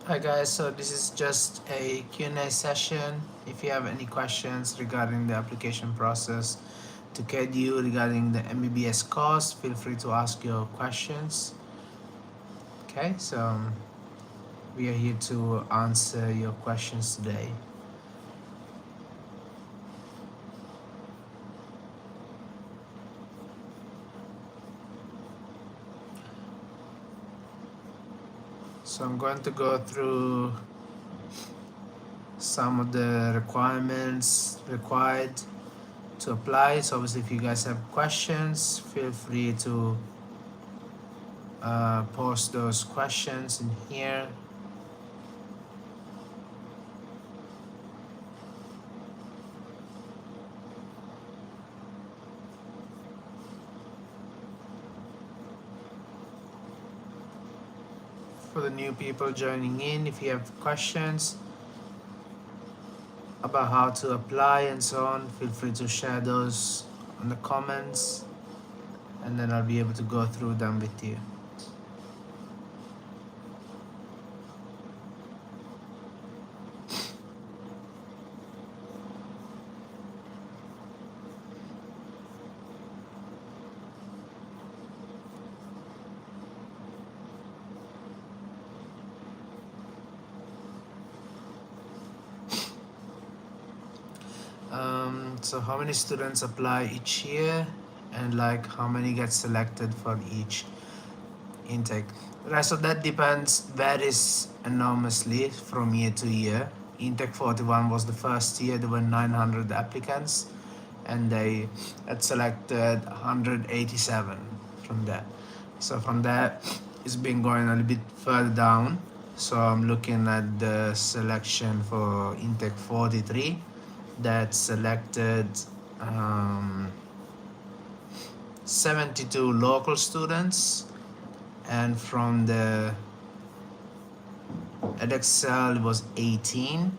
Hi guys, so this is just a Q&A session. If you have any questions regarding the application process to KDU regarding the MBBS course, feel free to ask your questions. Okay, so we are here to answer your questions today. So I'm going to go through some of the requirements required to apply. So obviously if you guys have questions, feel free to post those questions in here. For the new people joining in, if you have questions about how to apply and so on, feel free to share those in the comments and then I'll be able to go through them with you. So how many students apply each year and like how many get selected for each intake? Right, so that varies enormously from year to year. Intake 41 was the first year, there were 900 applicants and they had selected 187 from there. So from there, it's been going a little bit further down. So I'm looking at the selection for intake 43 that selected 72 local students, and from the EdXL it was 18,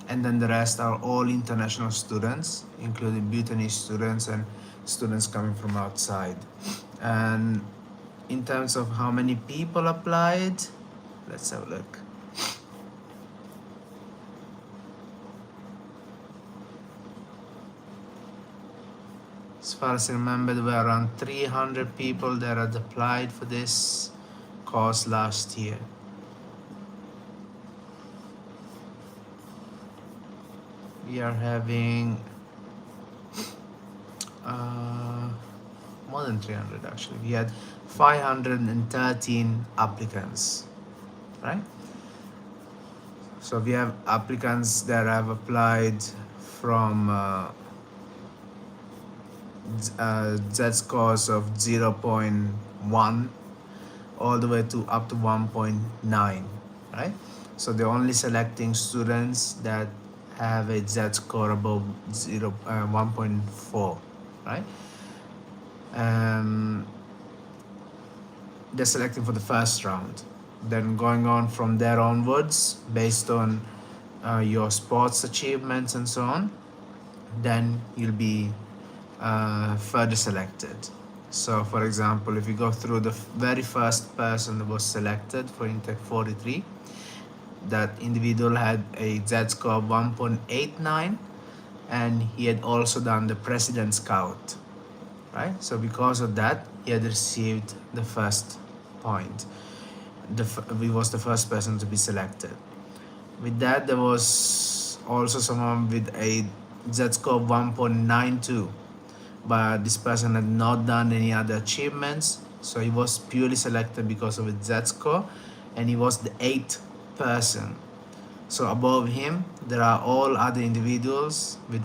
and then the rest are all international students, including Bhutanese students and students coming from outside. And in terms of how many people applied, let's have a look. As far as I remember, there were around 300 people that had applied for this course last year. We are having more than 300 actually. We had 513 applicants, right? So we have applicants that have applied from Z scores of 0.1 all the way to up to 1.9, right? So they're only selecting students that have a Z score above 1.4, right? They're selecting for the first round. Then going on from there onwards, based on your sports achievements and so on, then you'll be further selected. So for example, if you go through the very first person that was selected for intake 43, that individual had a Z score of 1.89 and he had also done the President Scout, right? So because of that, he had received the first point. He was the first person to be selected. With that, there was also someone with a Z score of 1.92, but this person had not done any other achievements, so he was purely selected because of his Z score, and he was the 8th person. So above him, there are all other individuals with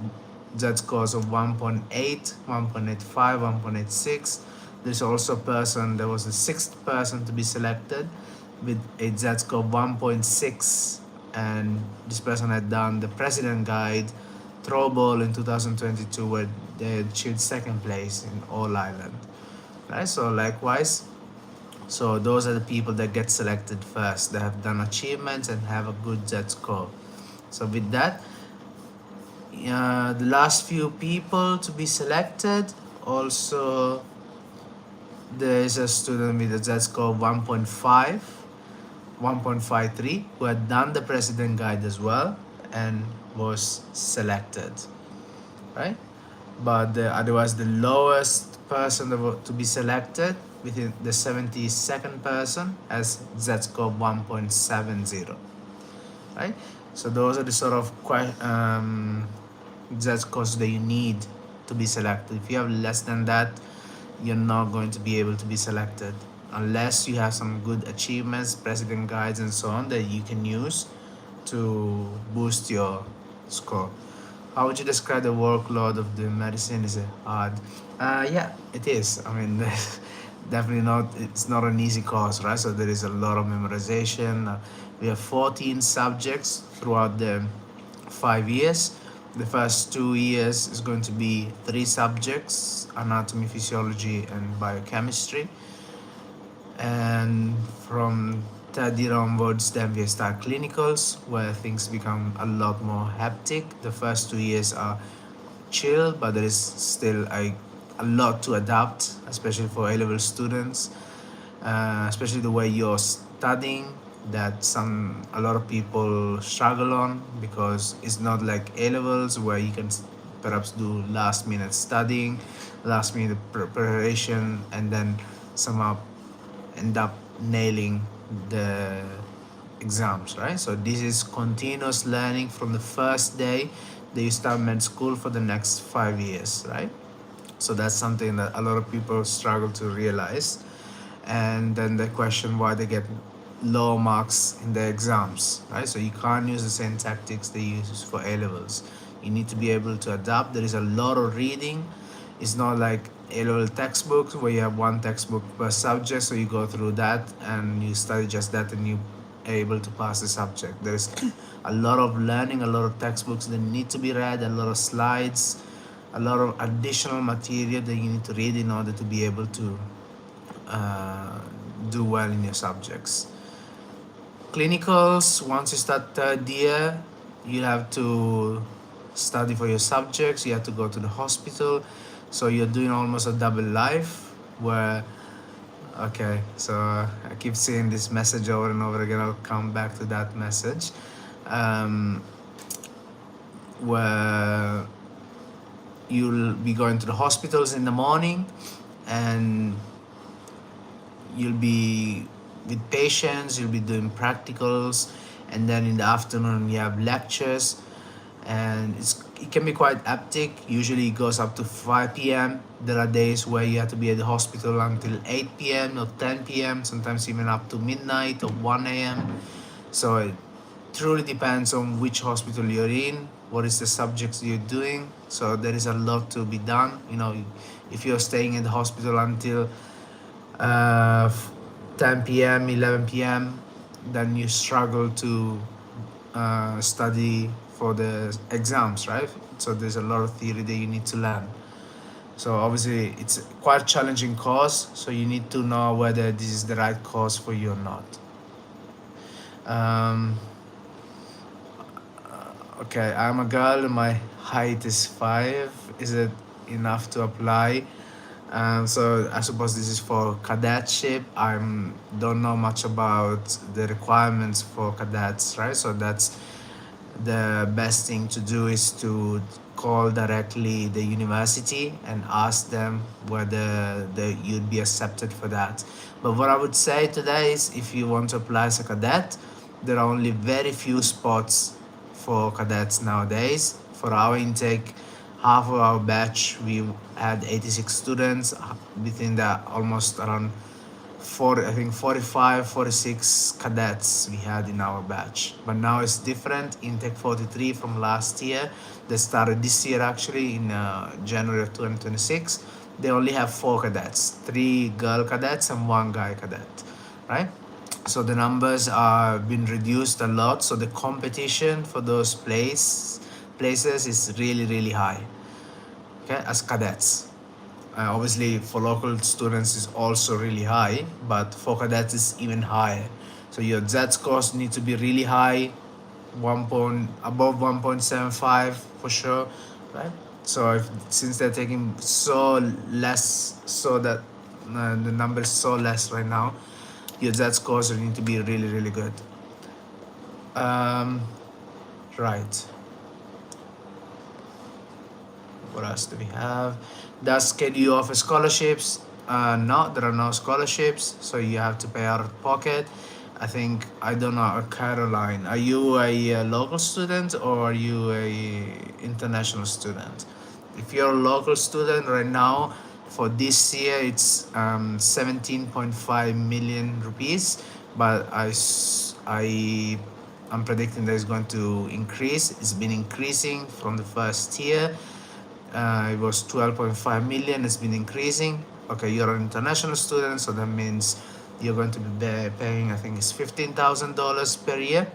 Z scores of 1.8, 1.85, 1.86. There's also a person, there was the 6th person to be selected with a Z score of 1.6, and this person had done the President Guide throwball in 2022 where they achieved 2nd place in All Ireland, right? So likewise, so those are the people that get selected first. They have done achievements and have a good Z score. So with that, the last few people to be selected, also there is a student with a Z score of 1.5 1.53 who had done the president guide as well and was selected, right? But otherwise the lowest person to be selected within the 72nd person has z-score 1.70, right? So those are the sort of z-scores that you need to be selected. If you have less than that, you're not going to be able to be selected unless you have some good achievements, president guides and so on that you can use to boost your score. How would you describe the workload of the medicine? Is it hard? Yeah, it is. I mean, definitely not. It's not an easy course, right? So there is a lot of memorization. We have 14 subjects throughout the 5 years. The first 2 years is going to be 3 subjects: anatomy, physiology, and biochemistry. And from third year onwards, then we start clinicals, where things become a lot more hectic. The first 2 years are chill, but there is still a lot to adapt, especially for A-level students, especially the way you're studying, that a lot of people struggle on, because it's not like A-levels where you can perhaps do last minute studying, last minute preparation, and then somehow end up nailing the exams, right? So this is continuous learning from the first day that you start med school for the next 5 years, right? So that's something that a lot of people struggle to realize. And then the question why they get low marks in the exams, right? So you can't use the same tactics they use for A-levels. You need to be able to adapt. There is a lot of reading. It's not like A-level textbooks where you have one textbook per subject, so you go through that and you study just that and you are able to pass the subject. There's a lot of learning, a lot of textbooks that need to be read, a lot of slides, a lot of additional material that you need to read in order to be able to do well in your subjects. Clinicals, once you start third year, you have to study for your subjects, you have to go to the hospital, so you're doing almost a double life where, okay, so I keep seeing this message over and over again. I'll come back to that message, where you'll be going to the hospitals in the morning and you'll be with patients, you'll be doing practicals, and then in the afternoon you have lectures, and it can be quite hectic. Usually it goes up to 5 p.m. There are days where you have to be at the hospital until 8 p.m. or 10 p.m., sometimes even up to midnight or 1 a.m. So it truly depends on which hospital you're in, what is the subjects you're doing. So there is a lot to be done. You know, if you're staying in the hospital until 10 p.m., 11 p.m., then you struggle to study for the exams, right? So there's a lot of theory that you need to learn. So obviously it's quite a challenging course, so you need to know whether this is the right course for you or not. Okay, I'm a girl, my height is 5. Is it enough to apply? So I suppose this is for cadetship. I don't know much about the requirements for cadets, right? So that's the best thing to do, is to call directly the university and ask them whether you'd be accepted for that. But what I would say today is, if you want to apply as a cadet, there are only very few spots for cadets nowadays. For our intake, half of our batch, we had 86 students. Within that, almost around 45, 46 cadets we had in our batch. But now it's different. Intake 43 from last year, they started this year actually in January of 2026. They only have 4 cadets, 3 girl cadets and 1 guy cadet, right? So the numbers are been reduced a lot. So the competition for those places is really high, okay, as cadets. Obviously for local students is also really high, but for cadets is even higher. So your z-scores need to be really high, above 1.75 for sure, right? So since they're taking so less, so that the number is so less right now, your Z scores need to be really, really good. Right. What else do we have? Does KDU offer scholarships? No, there are no scholarships, so you have to pay out of pocket. I think, I don't know, Caroline, are you a local student or are you a international student? If you're a local student right now, for this year it's 17.5 million rupees, but I'm predicting that it's going to increase. It's been increasing from the first year. It was 12.5 million. It's been increasing. Okay, you're an international student, so that means you're going to be paying, I think it's $15,000 per year,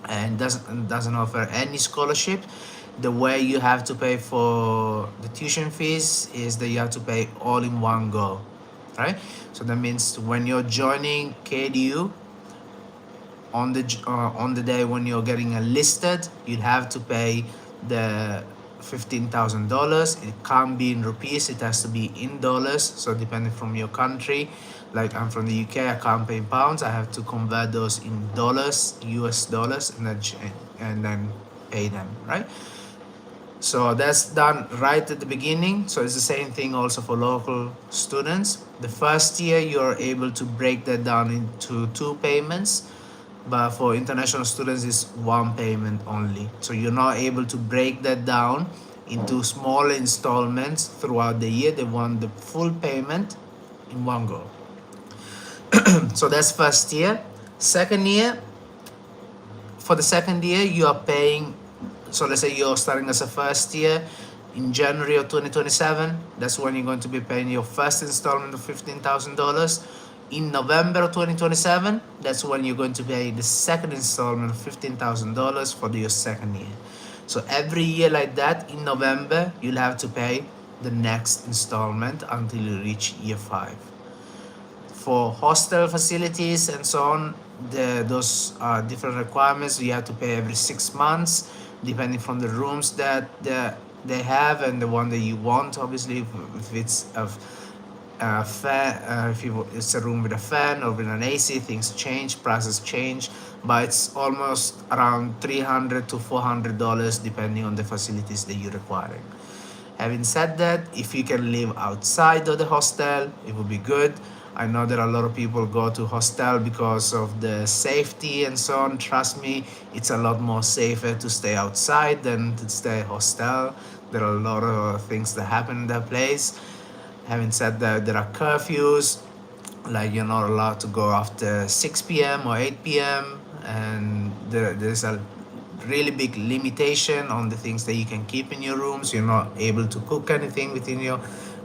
and doesn't offer any scholarship. The way you have to pay for the tuition fees is that you have to pay all in one go, right? So that means when you're joining KDU, on the day when you're getting enlisted, you'd have to pay the $15,000. It can't be in rupees, it has to be in dollars. So depending from your country, like I'm from the UK, I can't pay in pounds. I have to convert those in dollars, US dollars, and then pay them, right? So that's done right at the beginning. So it's the same thing also for local students. The first year you're able to break that down into 2 payments, but for international students it's 1 payment only. So you're not able to break that down into small installments throughout the year. They want the full payment in one go. So that's first year. Second year, for the second year you are paying, so let's say you're starting as a first year in January of 2027. That's when you're going to be paying your first installment of $15,000. In November of 2027, that's when you're going to pay the second installment of $15,000 for your second year. So every year like that, in November, you'll have to pay the next installment until you reach year 5. For hostel facilities and so on, those are different requirements. You have to pay every 6 months, depending from the rooms that they have and the one that you want. Obviously, if it's a fan, if it's a room with a fan or with an AC, things change, prices change, but it's almost around $300 to $400 depending on the facilities that you're requiring. Having said that, if you can live outside of the hostel, it would be good. I know that a lot of people go to hostel because of the safety and so on. Trust me, it's a lot more safer to stay outside than to stay hostel. There are a lot of things that happen in that place. Having said that, there are curfews, like you're not allowed to go after 6 p.m. or 8 p.m. and there's a really big limitation on the things that you can keep in your rooms. You're not able to cook anything within your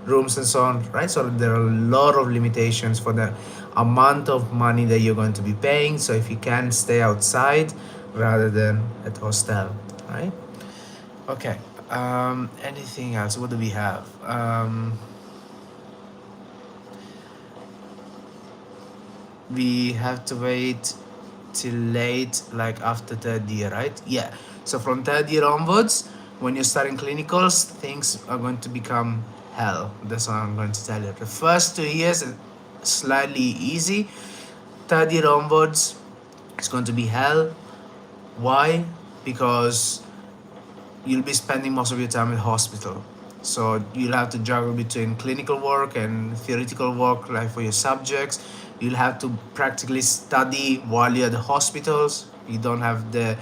rooms and so on, right? So there are a lot of limitations for the amount of money that you're going to be paying. So if you can, stay outside rather than at hostel, right? Okay. Anything else? What do we have? We have to wait till late, like after 3rd year, right? Yeah. So from 3rd year onwards, when you're starting clinicals, things are going to become hell. That's what I'm going to tell you. The first 2 years is slightly easy. 3rd year onwards, it's going to be hell. Why? Because you'll be spending most of your time in hospital. So you'll have to juggle between clinical work and theoretical work, like for your subjects. You'll have to practically study while you're at the hospitals. You don't have the,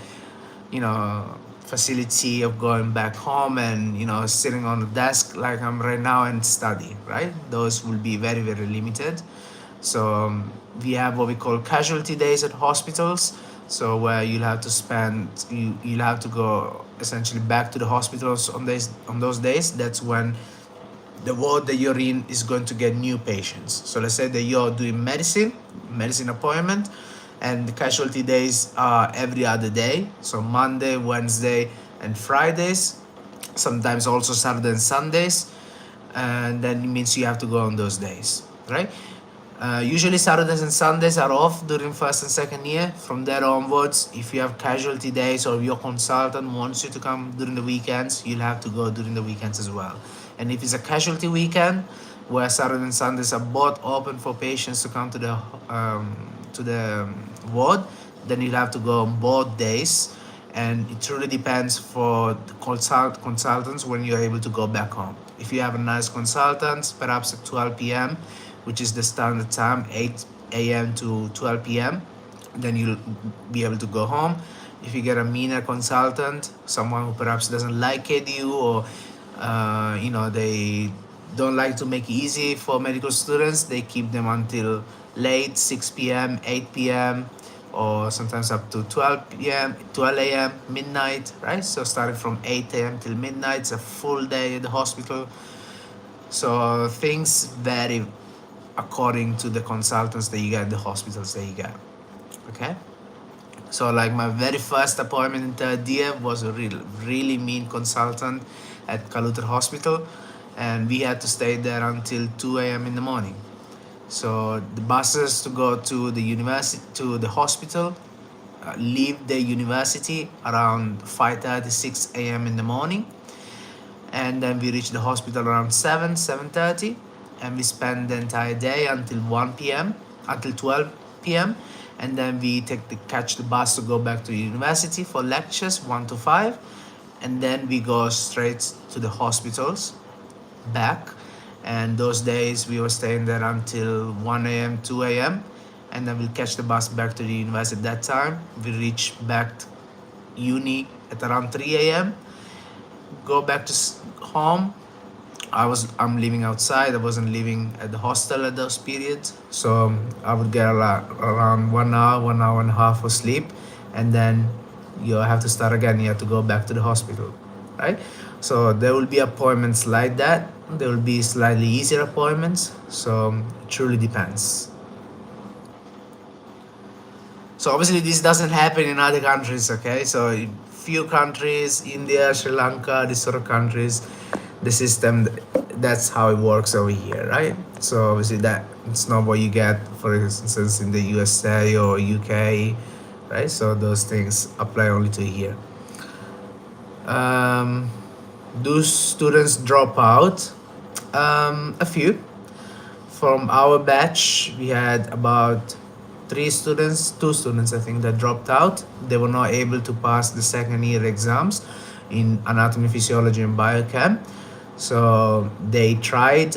facility of going back home and, sitting on the desk like I'm right now and study, right? Those will be very, very limited. So we have what we call casualty days at hospitals. So where you'll have to go essentially back to the hospitals on those days. That's when the ward that you're in is going to get new patients. So let's say that you're doing medicine appointment, and the casualty days are every other day. So Monday, Wednesday, and Fridays, sometimes also Saturday and Sundays. And then it means you have to go on those days, right? Usually Saturdays and Sundays are off during 1st and 2nd year. From there onwards, if you have casualty days or your consultant wants you to come during the weekends, you'll have to go during the weekends as well. And if it's a casualty weekend, where Saturday and Sundays are both open for patients to come to the ward, then you'll have to go on both days, and it really depends for the consultants when you're able to go back home. If you have a nice consultant, perhaps at 12 p.m., which is the standard time, 8 a.m. to 12 p.m., then you'll be able to go home. If you get a meaner consultant, someone who perhaps doesn't like KDU, or they don't like to make it easy for medical students, they keep them until late, 6 p.m., 8 p.m., or sometimes up to 12 p.m., 12 a.m., midnight, right? So starting from 8 a.m. till midnight, it's a full day at the hospital. So things vary according to the consultants that you get, the hospitals that you get, okay? So like my very first appointment in third year was a really mean consultant at Kalutar Hospital, and we had to stay there until 2 a.m. in the morning. So the buses to go to the university, to the hospital, leave the university around 5:30, 6 a.m. in the morning, and then we reach the hospital around 7:30, and we spend the entire day until 1 p.m., until 12 p.m., and then we catch the bus to go back to the university for lectures 1 to 5, and then we go straight to the hospitals back. And those days we were staying there until 1 a.m., 2 a.m., and then we'll catch the bus back to the university. At that time we reach back uni at around 3 a.m., go back to home. I'm living outside. I wasn't living at the hostel at those periods, so I would get around 1 hour and a half of sleep, and then you have to start again. You have to go back to the hospital, right? So there will be appointments like that. There will be slightly easier appointments, so it truly depends. So obviously this doesn't happen in other countries, okay? So in few countries, India, Sri Lanka, these sort of countries, the system, that's how it works over here, right? So obviously that it's not what you get, for instance, in the USA or UK, right? So those things apply only to here. Do students drop out? A few. From our batch, we had about two students I think, that dropped out. They were not able to pass the second year exams in anatomy, physiology, and biochem. So they tried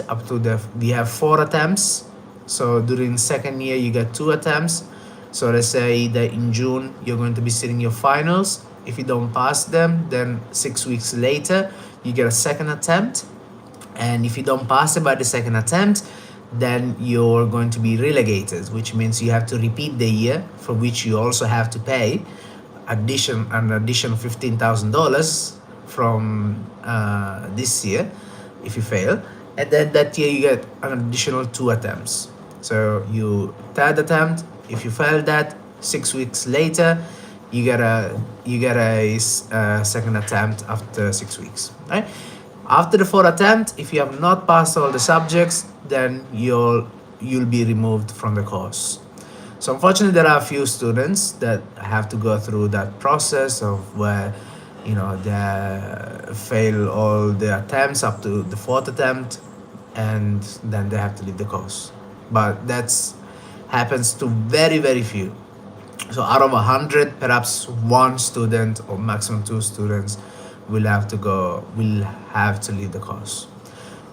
we have 4 attempts. So during second year you get 2 attempts. So let's say that in June you're going to be sitting your finals. If you don't pass them, then 6 weeks later you get a second attempt, and if you don't pass it by the second attempt, then you're going to be relegated, which means you have to repeat the year, for which you also have to pay an additional $15,000 from this year if you fail, and then that year you get an additional 2 attempts. So you third attempt, if you fail that, 6 weeks later you get a second attempt after 6 weeks, right? After the 4th attempt, if you have not passed all the subjects, then you'll be removed from the course. So unfortunately, there are a few students that have to go through that process of where they fail all the attempts up to the 4th attempt, and then they have to leave the course. But that's happens to very, very few. So out of 100, perhaps 1 student or maximum 2 students will have to leave the course.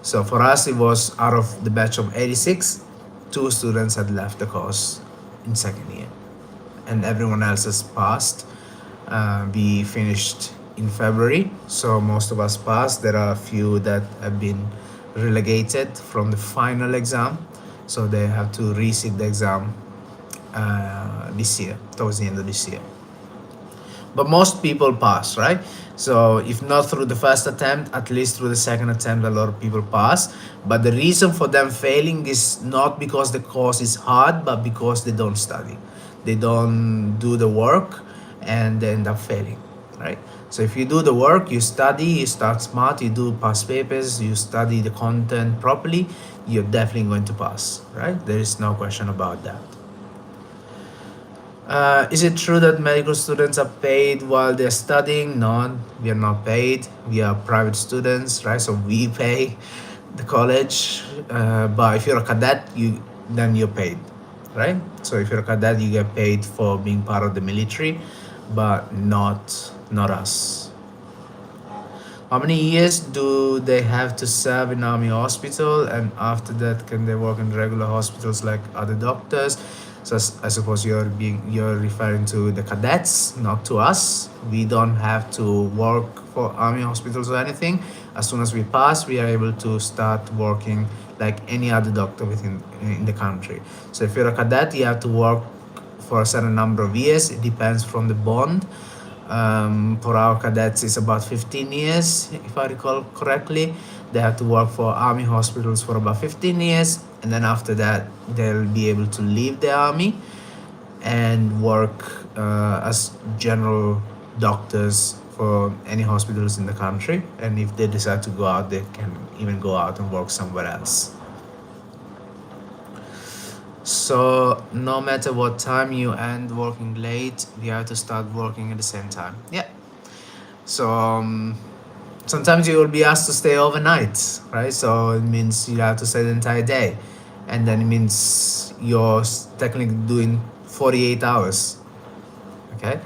So for us, it was out of the batch of 86, 2 students had left the course in second year, and everyone else has passed. We finished in February, so most of us passed. There are a few that have been relegated from the final exam, so they have to resit the exam this year, towards the end of this year. But most people pass, right? So if not through the first attempt, at least through the second attempt, a lot of people pass. But the reason for them failing is not because the course is hard, but because they don't study. They don't do the work, and they end up failing, right? So if you do the work, you study, you start smart, you do past papers, you study the content properly, you're definitely going to pass, right? There is no question about that. Is it true that medical students are paid while they're studying? No, we are not paid. We are private students, right? So we pay the college. But if you're a cadet, then you're paid, right? So if you're a cadet, you get paid for being part of the military, but not us. How many years do they have to serve in army hospital, and after that can they work in regular hospitals like other doctors? So I suppose you're referring to the cadets, not to us. We don't have to work for army hospitals or anything. As soon as we pass, we are able to start working like any other doctor within in the country. So if you're a cadet, you have to work for a certain number of years. It depends from the bond. For our cadets, it's about 15 years, if I recall correctly. They have to work for army hospitals for about 15 years, and then after that, they'll be able to leave the army and work as general doctors for any hospitals in the country. And if they decide to go out, they can even go out and work somewhere else. So no matter what time you end working late, you have to start working at the same time. Yeah. So sometimes you will be asked to stay overnight, right? So it means you have to stay the entire day, and then it means you're technically doing 48 hours. Okay.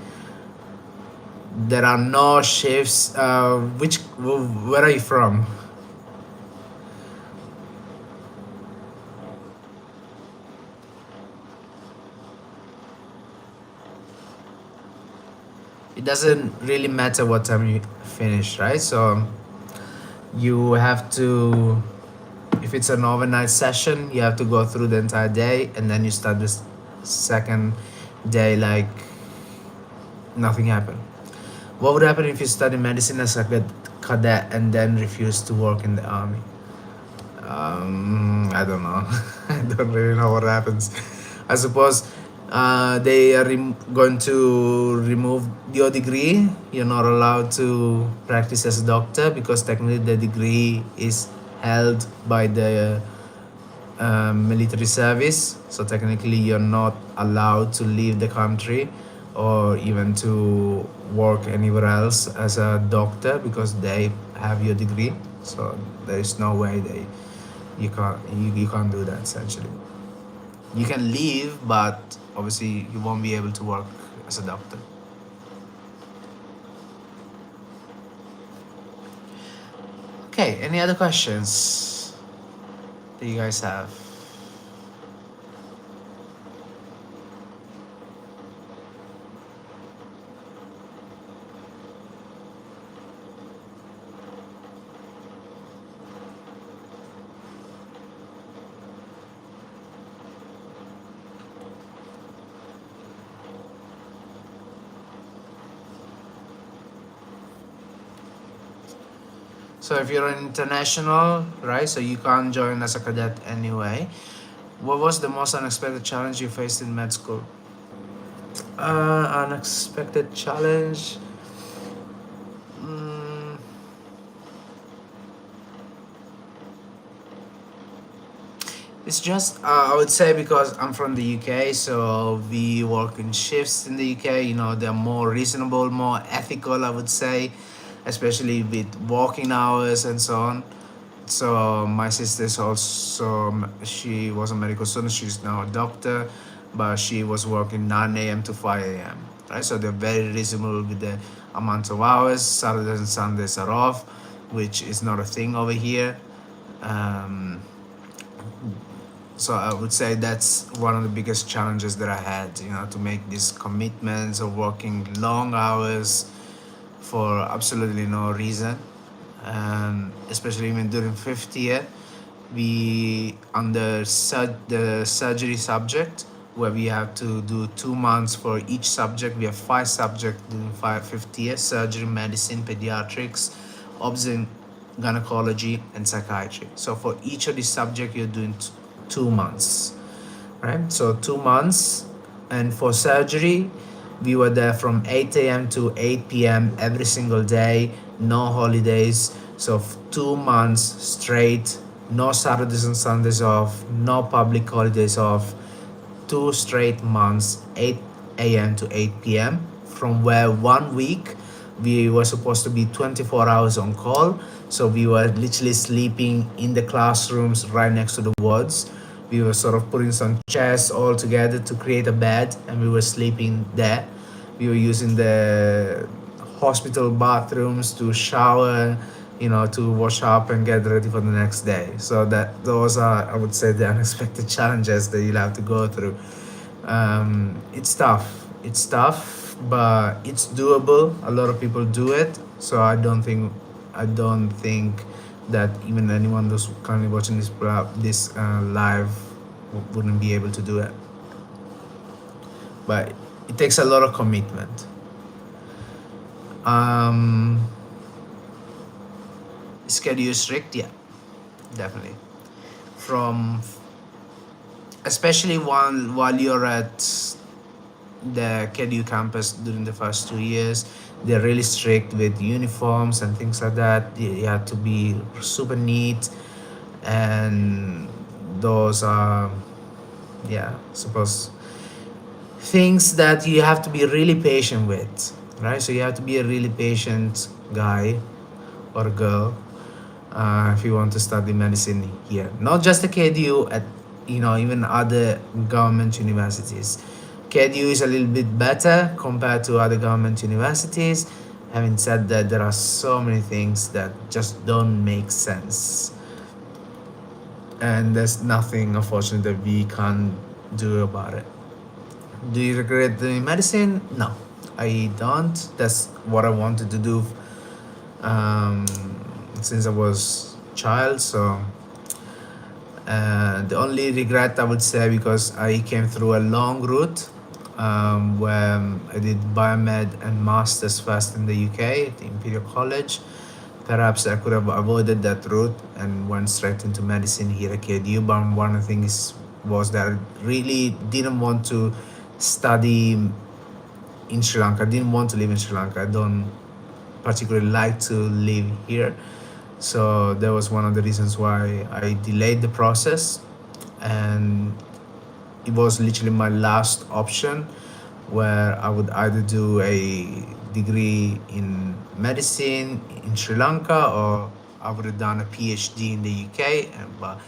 There are no shifts. Where are you from? It doesn't really matter what time you finish, right? So you have to, if it's an overnight session, you have to go through the entire day, and then you start this second day like nothing happened. What would happen if you study medicine as a cadet and then refuse to work in the army? I don't know. I don't really know what happens. I suppose they are going to remove your degree. You're not allowed to practice as a doctor because technically the degree is held by the military service. So technically, you're not allowed to leave the country or even to work anywhere else as a doctor because they have your degree. So there is no way you can't do that essentially. You can leave, but obviously you won't be able to work as a doctor. Okay, any other questions that you guys have? So if you're an international, right, so you can't join as a cadet anyway. What was the most unexpected challenge you faced in med school? Unexpected challenge. It's just I would say because I'm from the UK, so we work in shifts in the UK. You know, they're more reasonable, more ethical, I would say, especially with working hours and so on. So my sister's also, she was a medical student. She's now a doctor, but she was working 9 a.m. to 5 a.m. Right, so they're very reasonable with the amount of hours. Saturdays and Sundays are off, which is not a thing over here. So I would say that's one of the biggest challenges that I had, you know, to make these commitments of working long hours for absolutely no reason. And especially even during fifth year, we under the surgery subject where we have to do 2 months for each subject. We have 5 subjects during fifth year: surgery, medicine, pediatrics, obs and gynecology, and psychiatry. So for each of these subjects, you're doing 2 months, right? So 2 months. And for surgery, we were there from 8 a.m. to 8 p.m. every single day, no holidays. So 2 months straight, no Saturdays and Sundays off, no public holidays off, 2 straight months, 8 a.m. to 8 p.m. From where 1 week we were supposed to be 24 hours on call. So we were literally sleeping in the classrooms right next to the wards We were sort of putting some chairs all together to create a bed, and we were sleeping there. We were using the hospital bathrooms to shower, to wash up and get ready for the next day. So that those are, I would say, the unexpected challenges that you'll have to go through. It's tough. It's tough, but it's doable. A lot of people do it, so I don't think that even anyone who's currently watching this live wouldn't be able to do it. But it takes a lot of commitment. Um, schedule strict, yeah, definitely. From especially while you're at the KDU campus during the first 2 years, they're really strict with uniforms and things like that. You have to be super neat, and those are, yeah, suppose things that you have to be really patient with, right? So you have to be a really patient guy or girl if you want to study medicine here. Not just the KDU, at even other government universities. KDU is a little bit better compared to other government universities. Having said that, there are so many things that just don't make sense, and there's nothing, unfortunately, that we can't do about it. Do you regret doing medicine? No, I don't. That's what I wanted to do um, since I was a child. So the only regret, I would say, because I came through a long route where I did biomed and masters first in the UK at the Imperial College. Perhaps I could have avoided that route and went straight into medicine here at KDU. But one of the things was that I really didn't want to study in Sri Lanka. I didn't want to live in Sri Lanka. I don't particularly like to live here. So that was one of the reasons why I delayed the process. And it was literally my last option, where I would either do a degree in medicine in Sri Lanka, or I would have done a PhD in the UK. But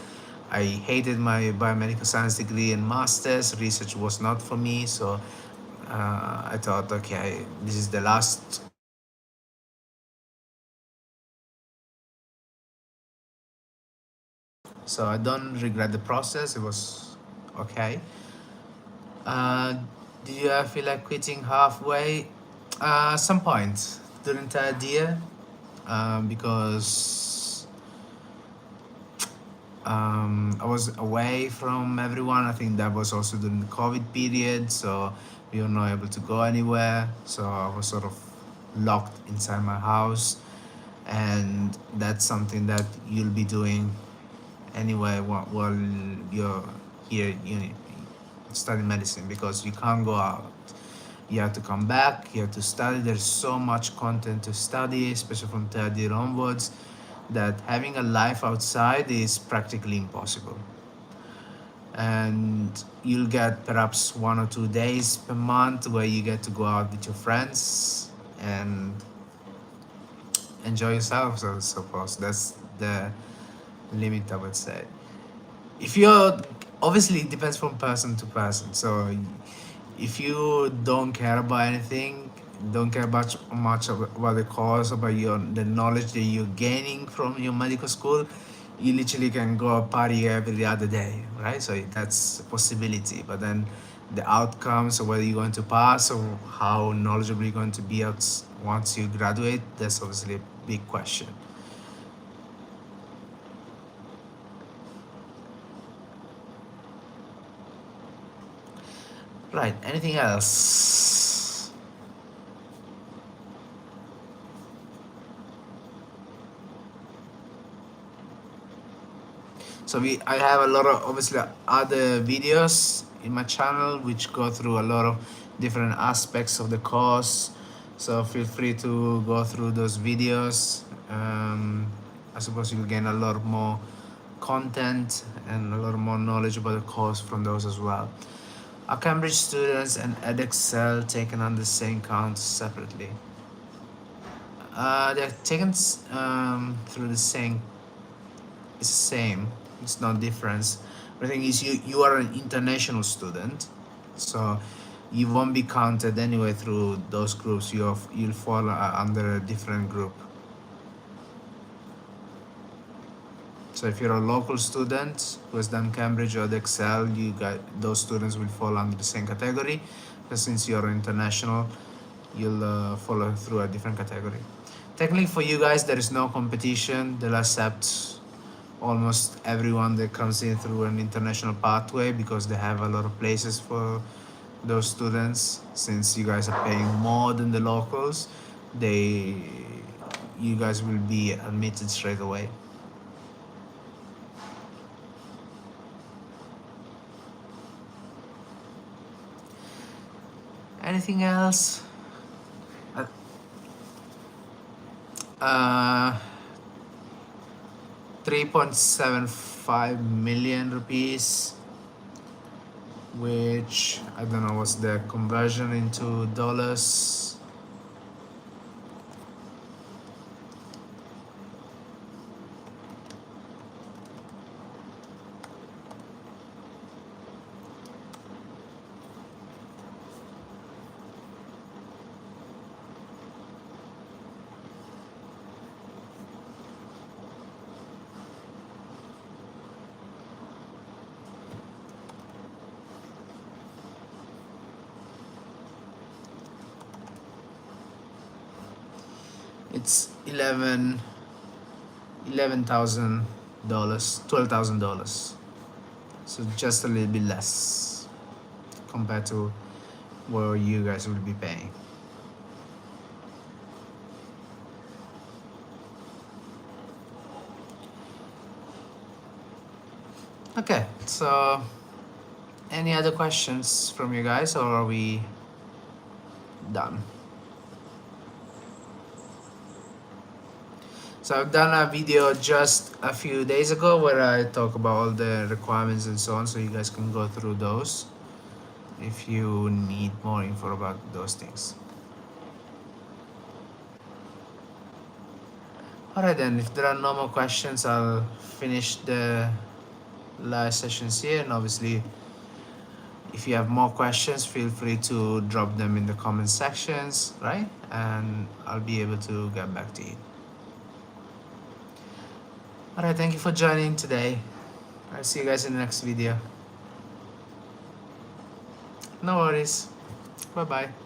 I hated my biomedical science degree and masters. Research was not for me. So I thought, okay, this is the last. So I don't regret the process. It was okay. Uh, did you ever feel like quitting halfway? Some point during third year, because I was away from everyone. I think that was also during the COVID period, so we were not able to go anywhere. So I was sort of locked inside my house, and that's something that you'll be doing anyway while you're here at uni studying medicine, because you can't go out. You have to come back, you have to study. There's so much content to study, especially from third year onwards, that having a life outside is practically impossible. And you'll get perhaps 1 or 2 days per month where you get to go out with your friends and enjoy yourselves, I suppose. That's the limit, I would say. If you're Obviously, it depends from person to person. So if you don't care about anything, don't care much about the course, about the knowledge that you're gaining from your medical school, you literally can go party every other day, right? So that's a possibility. But then the outcomes, or whether you're going to pass, or how knowledgeable you're going to be out once you graduate, that's obviously a big question. Right. Anything else? So I have a lot of, obviously, other videos in my channel which go through a lot of different aspects of the course. So feel free to go through those videos. I suppose you'll gain a lot more content and a lot more knowledge about the course from those as well. Are Cambridge students and Edexcel taken on the same count separately? They're taken through the same. It's the same. It's no difference. The thing is, you are an international student, so you won't be counted anyway through those groups. You'll fall under a different group. So if you're a local student who has done Cambridge or the Excel, those students will fall under the same category. But since you're international, you'll follow through a different category. Technically, for you guys, there is no competition. They'll accept almost everyone that comes in through an international pathway because they have a lot of places for those students. Since you guys are paying more than the locals, you guys will be admitted straight away. Anything else? 3.75 million rupees, which I don't know what's the conversion into dollars. It's $11,000, $12,000. So just a little bit less compared to what you guys will be paying. Okay, so any other questions from you guys, or are we done? So I've done a video just a few days ago where I talk about all the requirements and so on, so you guys can go through those if you need more info about those things. Alright then, if there are no more questions, I'll finish the live sessions here, and obviously if you have more questions, feel free to drop them in the comment sections, right? And I'll be able to get back to you. Alright, thank you for joining today. I'll see you guys in the next video. No worries. Bye-bye.